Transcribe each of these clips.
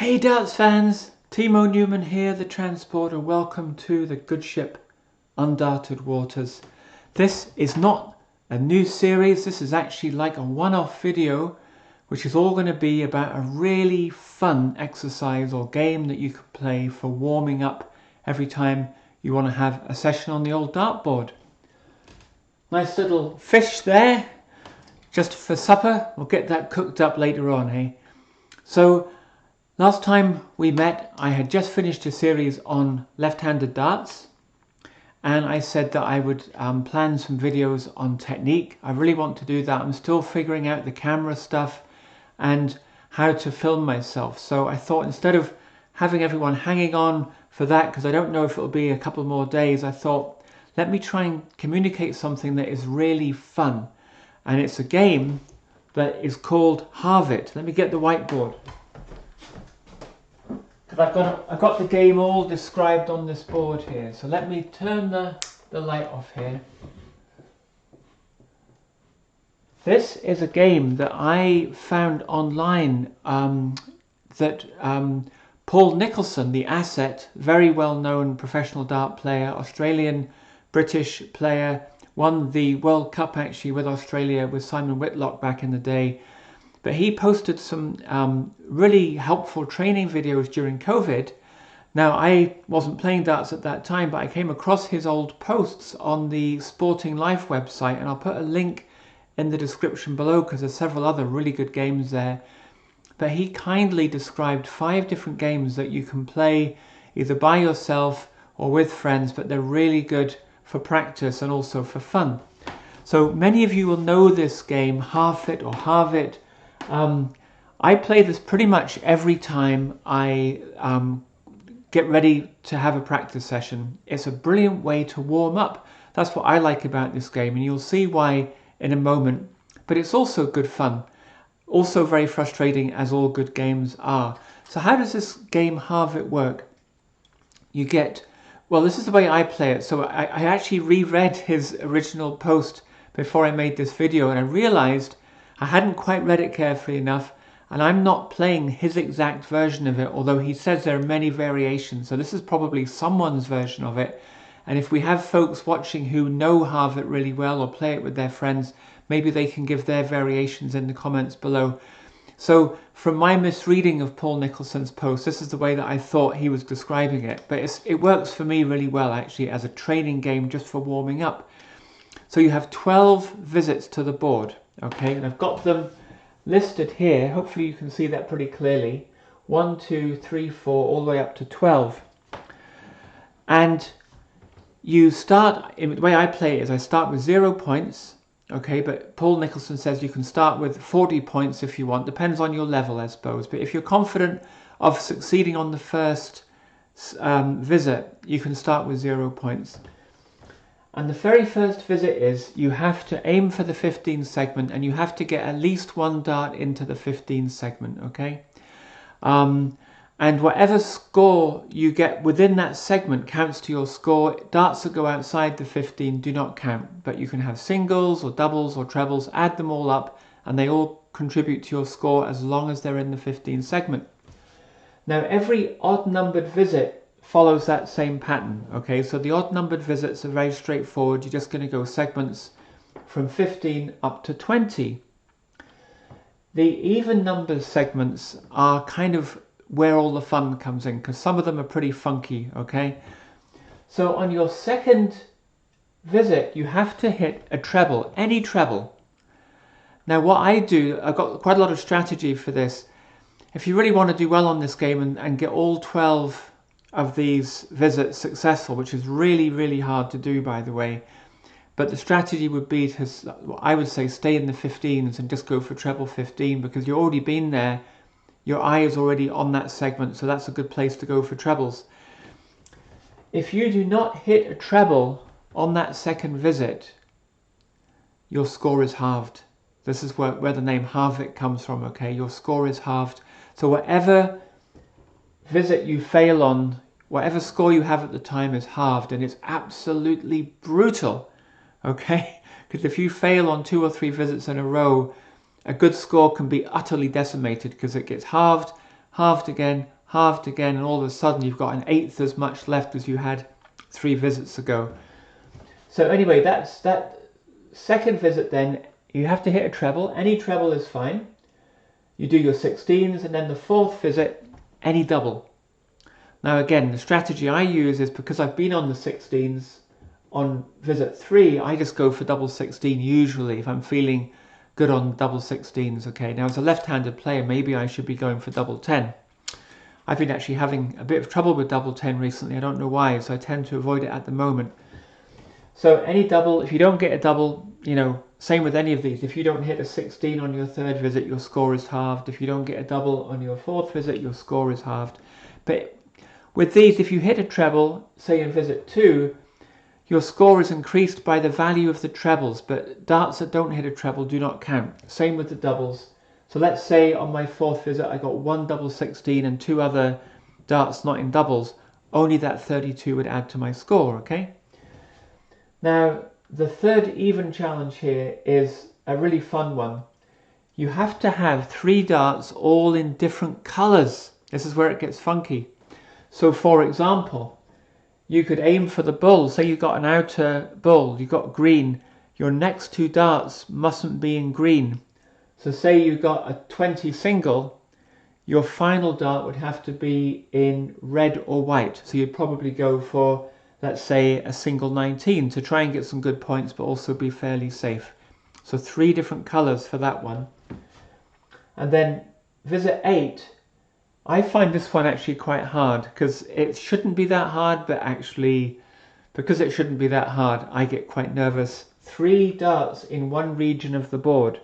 Hey darts fans, Timo Newman here, the transporter. Welcome to the Good Ship Undarted Waters. This is not a new series, this is actually like a one-off video which is all going to be about a really fun exercise or game that you can play for warming up every time you want to have a session on the old dartboard. Nice little fish there, just for supper. We'll get that cooked up later on, hey? So, last time we met, I had just finished a series on left-handed darts, and I said that I would plan some videos on technique. I really want to do that. I'm still figuring out the camera stuff and how to film myself. So I thought instead of having everyone hanging on for that, because I don't know if it'll be a couple more days, I thought let me try and communicate something that is really fun. And it's a game that is called Halve It. Let me get the whiteboard. I've got the game all described on this board here. So let me turn the light off here. This is a game that I found online that Paul Nicholson, the Asset, very well-known professional dart player, Australian British player, won the World Cup actually with Australia with Simon Whitlock back in the day. But he posted some really helpful training videos during COVID. Now, I wasn't playing darts at that time, but I came across his old posts on the Sporting Life website, and I'll put a link in the description below because there's several other really good games there. But he kindly described 5 different games that you can play either by yourself or with friends, but they're really good for practice and also for fun. So many of you will know this game, Halve It or Halve It. I play this pretty much every time I get ready to have a practice session. It's a brilliant way to warm up. That's what I like about this game, and you'll see why in a moment. But it's also good fun. Also very frustrating, as all good games are. So how does this game Halve It work? You get, well, this is the way I play it. So I actually reread his original post before I made this video, and I realized I hadn't quite read it carefully enough, and I'm not playing his exact version of it, although he says there are many variations. So this is probably someone's version of it. And if we have folks watching who know Halve It really well or play it with their friends, maybe they can give their variations in the comments below. So from my misreading of Paul Nicholson's post, this is the way that I thought he was describing it. But it works for me really well, actually, as a training game just for warming up. So you have 12 visits to the board. Okay, and I've got them listed here. Hopefully you can see that pretty clearly. 1, 2, 3, 4, all the way up to 12. And you start, the way I play it is I start with 0 points. Okay, but Paul Nicholson says you can start with 40 points if you want. Depends on your level, I suppose. But if you're confident of succeeding on the first visit, you can start with 0 points. And the very first visit is you have to aim for the 15 segment, and you have to get at least 1 dart into the 15 segment, okay? And whatever score you get within that segment counts to your score. Darts that go outside the 15 do not count, but you can have singles or doubles or trebles, add them all up, and they all contribute to your score as long as they're in the 15 segment. Now, every odd-numbered visit follows that same pattern, okay? So the odd-numbered visits are very straightforward. You're just going to go segments from 15 up to 20. The even number segments are kind of where all the fun comes in, because some of them are pretty funky, okay? So on your second visit, you have to hit a treble, any treble. Now what I do, I've got quite a lot of strategy for this. If you really want to do well on this game and get all 12 of these visits successful, which is really, really hard to do, by the way, but the strategy would be to, I would say, stay in the 15s and just go for treble 15, because you've already been there. Your eye is already on that segment, so that's a good place to go for trebles. If you do not hit a treble on that second visit, your score is halved. This is where the name Halve It comes from, okay? Your score is halved. So whatever visit you fail on, whatever score you have at the time is halved, and it's absolutely brutal, okay? Because if you fail on 2 or 3 visits in a row, a good score can be utterly decimated because it gets halved, halved again, and all of a sudden you've got an eighth as much left as you had 3 visits ago. So anyway, that's that second visit. Then you have to hit a treble. Any treble is fine. You do your 16s, and then the fourth visit, any double. Now again, the strategy I use is, because I've been on the 16s, on visit 3, I just go for double 16 usually if I'm feeling good on double 16s. Okay, now as a left-handed player, maybe I should be going for double 10. I've been actually having a bit of trouble with double 10 recently. I don't know why, so I tend to avoid it at the moment. So any double, if you don't get a double, you know, same with any of these. If you don't hit a 16 on your third visit, your score is halved. If you don't get a double on your fourth visit, your score is halved. But with these, if you hit a treble, say in visit 2, your score is increased by the value of the trebles, but darts that don't hit a treble do not count. Same with the doubles. So let's say on my fourth visit I got 1 double 16 and 2 other darts not in doubles, only that 32 would add to my score, okay? Now, the third even challenge here is a really fun one. You have to have 3 darts all in different colors. This is where it gets funky. So for example, you could aim for the bull. Say you got an outer bull, you got green. Your next 2 darts mustn't be in green. So say you got a 20 single, your final dart would have to be in red or white. So you'd probably go for, let's say, a single 19 to try and get some good points, but also be fairly safe. So 3 different colors for that one. And then visit 8, I find this one actually quite hard, because it shouldn't be that hard, but actually, because it shouldn't be that hard, I get quite nervous. 3 darts in one region of the board.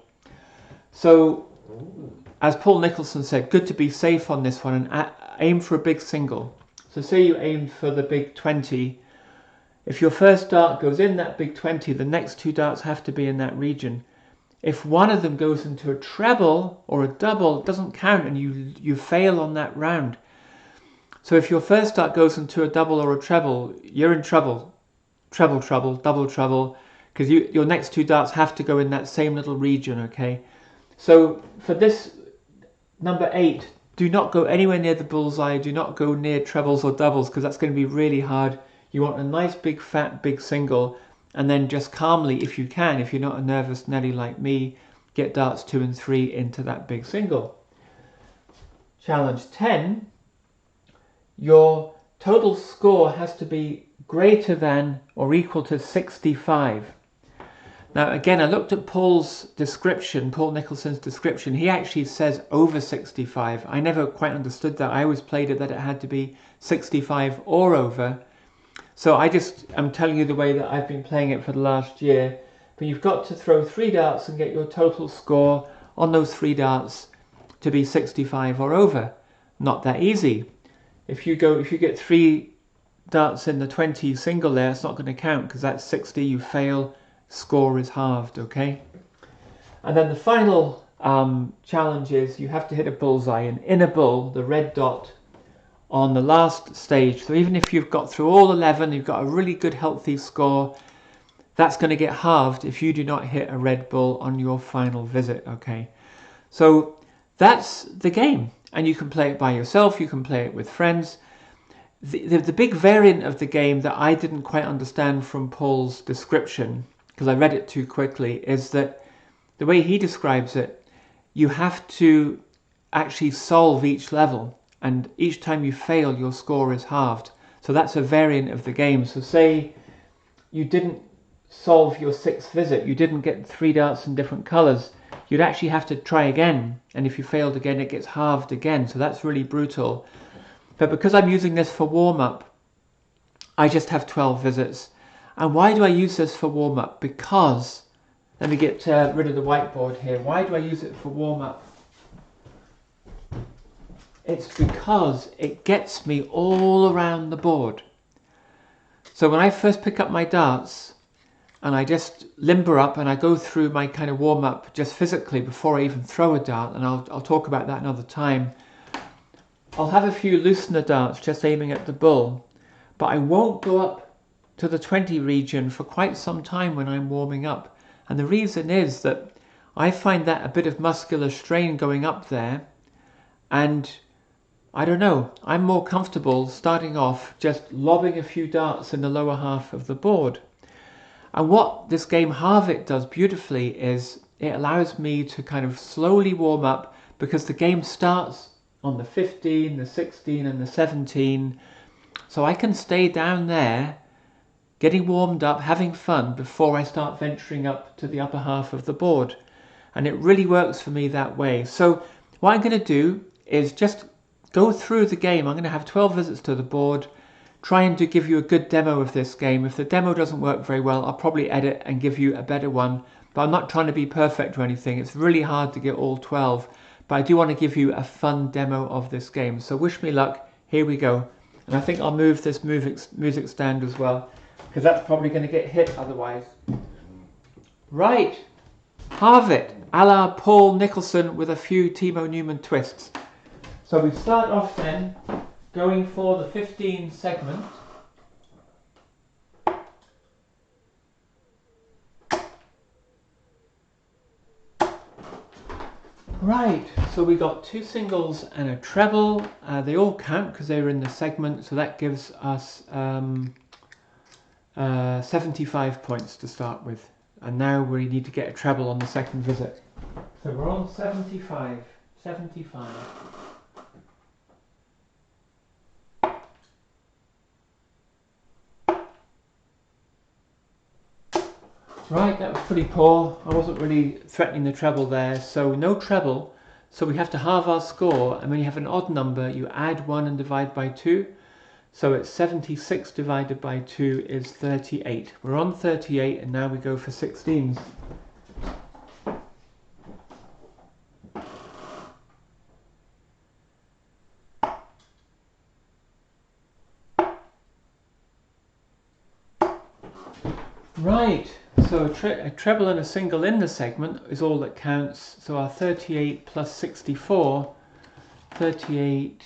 So, as Paul Nicholson said, good to be safe on this one and aim for a big single. So say you aimed for the big 20. If your first dart goes in that big 20, the next 2 darts have to be in that region. If one of them goes into a treble or a double, it doesn't count and you fail on that round. So if your first dart goes into a double or a treble, you're in trouble. Treble, trouble, double trouble, because your next 2 darts have to go in that same little region, okay? So for this number 8, do not go anywhere near the bullseye, do not go near trebles or doubles, because that's going to be really hard. You want a nice big fat big single, and then just calmly, if you can, if you're not a nervous Nelly like me, get darts 2 and 3 into that big single. Challenge 10, your total score has to be greater than or equal to 65. Now again, I looked at Paul's description, Paul Nicholson's description. He actually says over 65. I never quite understood that. I always played it that it had to be 65 or over. So I just am telling you the way that I've been playing it for the last year. But you've got to throw 3 darts and get your total score on those 3 darts to be 65 or over. Not that easy. If you get 3 darts in the 20 single there, it's not going to count, because that's 60, you fail, score is halved, okay? And then the final challenge is you have to hit a bullseye, and in a bull, the red dot on the last stage. So even if you've got through all 11, you've got a really good healthy score, that's going to get halved if you do not hit a red bull on your final visit, okay? So that's the game, and you can play it by yourself, you can play it with friends. The big variant of the game that I didn't quite understand from Paul's description, because I read it too quickly, is that the way he describes it, you have to actually solve each level, and each time you fail, your score is halved. So that's a variant of the game. So say you didn't solve your 6th visit, you didn't get 3 darts in different colors, you'd actually have to try again, and if you failed again, it gets halved again. So that's really brutal. But because I'm using this for warm-up, I just have 12 visits. And why do I use this for warm-up? Because, let me get rid of the whiteboard here. Why do I use it for warm-up? It's because it gets me all around the board. So when I first pick up my darts, and I just limber up and I go through my kind of warm-up just physically before I even throw a dart, and I'll talk about that another time. I'll have a few loosener darts just aiming at the bull, but I won't go up to the 20 region for quite some time when I'm warming up. And the reason is that I find that a bit of muscular strain going up there, and I don't know, I'm more comfortable starting off just lobbing a few darts in the lower half of the board. And what this game Halve It does beautifully is it allows me to kind of slowly warm up, because the game starts on the 15, the 16 and the 17. So I can stay down there getting warmed up, having fun before I start venturing up to the upper half of the board. And it really works for me that way. So what I'm going to do is just go through the game. I'm going to have 12 visits to the board, trying to give you a good demo of this game. If the demo doesn't work very well, I'll probably edit and give you a better one. But I'm not trying to be perfect or anything. It's really hard to get all 12. But I do want to give you a fun demo of this game. So wish me luck. Here we go. And I think I'll move this music stand as well, because that's probably going to get hit otherwise. Right. Halve It, a la Paul Nicholson with a few Timo Newman twists. So we start off then going for the 15 segment. Right, so we got 2 singles and a treble. They all count because they were in the segment, so that gives us 75 points to start with. And now we need to get a treble on the second visit. So we're on 75. 75. Right, that was pretty poor. I wasn't really threatening the treble there, so no treble. So we have to halve our score, and when you have an odd number, you add 1 and divide by 2. So it's 76 divided by 2 is 38. We're on 38, and now we go for 16s. Right, so a treble and a single in the segment is all that counts. So our 38 plus 64, 38,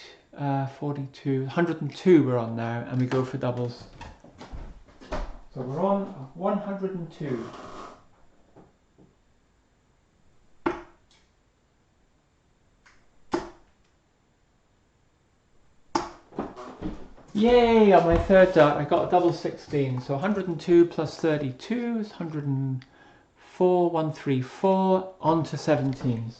42, 102 we're on now, and we go for doubles. So we're on 102. Yay, on my third dart I got a double 16. So 102 plus 32 is 104, 134, on to 17s.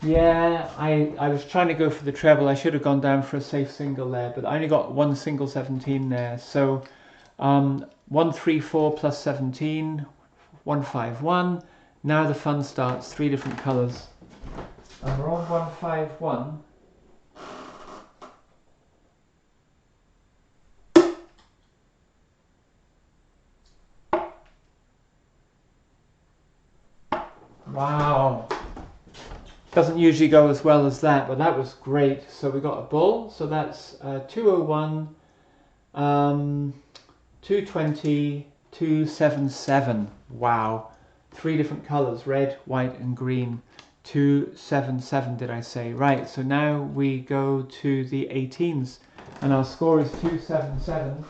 Yeah, I was trying to go for the treble. I should have gone down for a safe single there, but I only got 1 single 17 there. So 134 plus 17, 151. Now the fun starts, 3 different colours. And we're on 151. Wow. Doesn't usually go as well as that, but that was great. So we got a bull, so that's 201, 220, 277. Wow. 3 different colours, red, white and green. 277 did I say? Right, so now we go to the 18s, and our score is 277.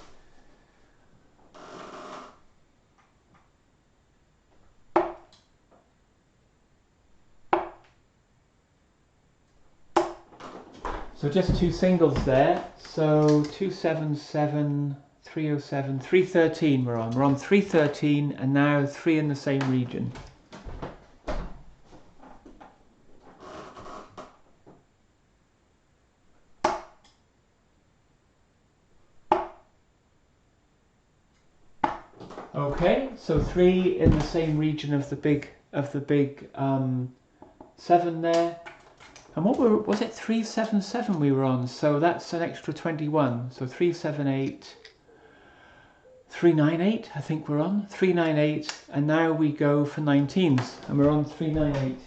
So just 2 singles there. So 277, 307, 313 we're on. We're on 313, and now 3 in the same region. Okay, so 3 in the same region of the big 7 there. And what was it? 377 we were on, so that's an extra 21. So 378, 398 I think we're on. 398, and now we go for 19s, and we're on 398.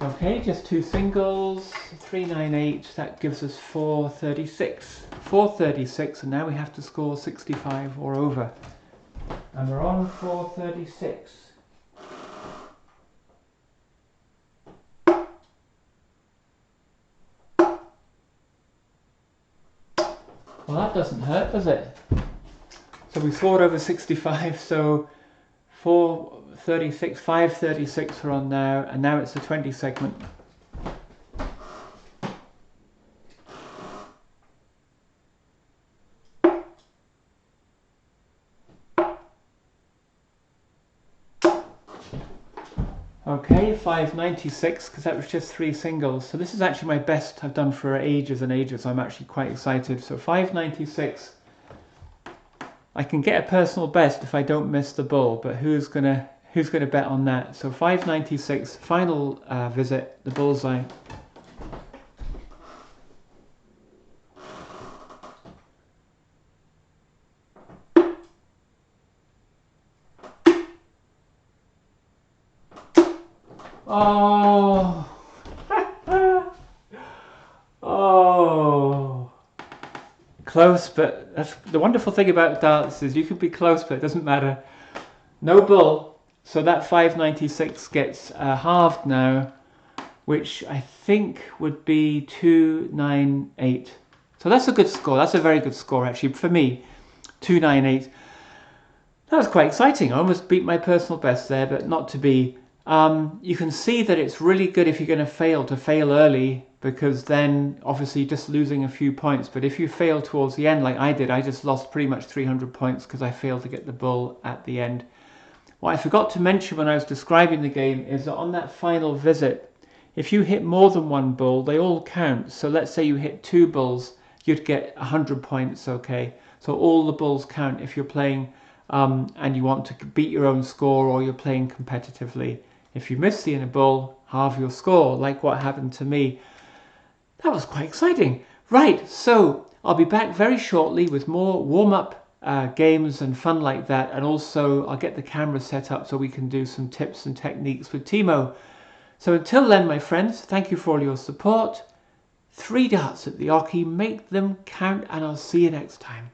Okay, just 2 singles, 398, that gives us 436. 436, and now we have to score 65 or over. And we're on 436. Well, that doesn't hurt, does it? So we scored over 65, so 436, 536 we're on now, and now it's the 20 segment. Okay, 596, because that was just 3 singles. So this is actually my best I've done for ages and ages. I'm actually quite excited. So 596. I can get a personal best if I don't miss the bull, but who's gonna bet on that? So 596, final visit, the bullseye. Oh, oh, close, but that's the wonderful thing about darts is you can be close, but it doesn't matter. No bull, so that 596 gets halved now, which I think would be 298. So that's a good score. That's a very good score actually for me. 298. That was quite exciting. I almost beat my personal best there, but not to be. You can see that it's really good if you're going to fail early, because then obviously just losing a few points. But if you fail towards the end like I did, I just lost pretty much 300 points because I failed to get the bull at the end. What I forgot to mention when I was describing the game is that on that final visit, if you hit more than one bull, they all count. So let's say you hit 2 bulls, you'd get 100 points, okay? So all the bulls count if you're playing and you want to beat your own score, or you're playing competitively. If you miss the inner bull, halve your score, like what happened to me. That was quite exciting. Right, so I'll be back very shortly with more warm-up games and fun like that, and also I'll get the camera set up so we can do some tips and techniques with Timo. So until then, my friends, thank you for all your support. 3 darts at the oche, make them count, and I'll see you next time.